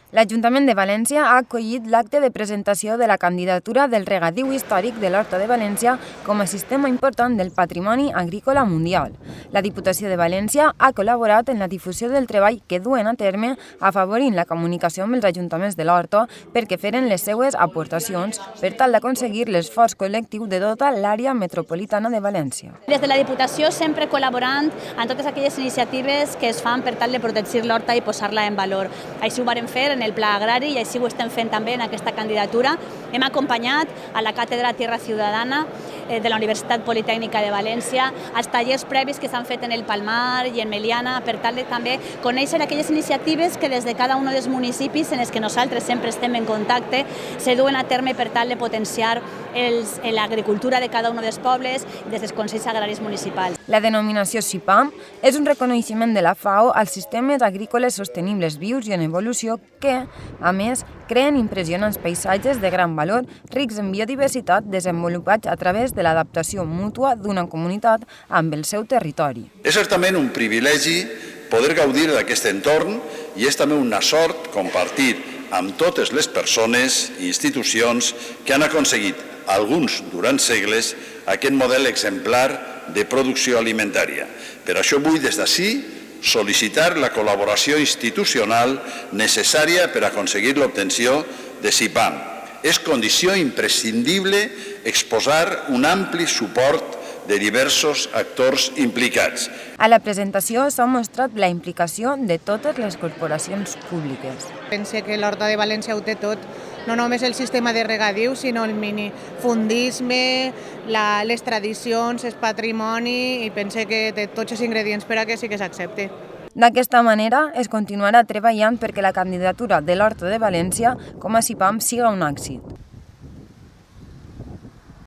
L'Ajuntament de València ha acollit l'acte de presentació de la candidatura del regadiu històric de l'Horta de València com a sistema important del patrimoni agrícola mundial. La Diputació de València ha col·laborat en la difusió del treball que duen a terme afavorint la comunicació amb els ajuntaments de l'Horta perquè feren les seues aportacions per tal d'aconseguir l'esforç col·lectiu de tota l'àrea metropolitana de València. Des de la Diputació sempre col·laborant en totes aquelles iniciatives que es fan per tal de protegir l'horta i posar-la en valor. Així ho vàrem fer en el Pla Agrari i així ho estem fent també en aquesta candidatura. Hem acompanyat a la Càtedra Tierra Ciudadana de la Universitat Politècnica de València als tallers previs que s'han fet en el Palmar i en Meliana per tal de també conèixer aquelles iniciatives que des de cada un dels municipis en els que nosaltres sempre estem en contacte se duen a terme per tal de potenciar l'agricultura de cada un dels pobles des dels Consells Agraris Municipals. La denominació CIPAM és un reconeixement de la FAO als sistemes agrícoles sostenibles vius i en evolució que, a més, creen impressionants paisatges de gran valor, rics en biodiversitat, desenvolupats a través de l'adaptació mútua d'una comunitat amb el seu territori. És certament un privilegi poder gaudir d'aquest entorn i és també una sort compartir amb totes les persones i institucions que han aconseguit, alguns durant segles, aquest model exemplar de producció alimentària. Per això vull des d'ací sol·licitar la col·laboració institucional necessària per aconseguir l'obtenció de CIPAM. És condició imprescindible exposar un ampli suport de diversos actors implicats. A la presentació s'ha mostrat la implicació de totes les corporacions públiques. Pense que l'Horta de València ho té tot, no només el sistema de regadiu, sinó el minifundisme, les tradicions, el patrimoni, i pense que té tots els ingredients per a que sí que s'accepti. D'aquesta manera, es continuarà treballant perquè la candidatura de l'Horta de València com a CIPAM siga un èxit.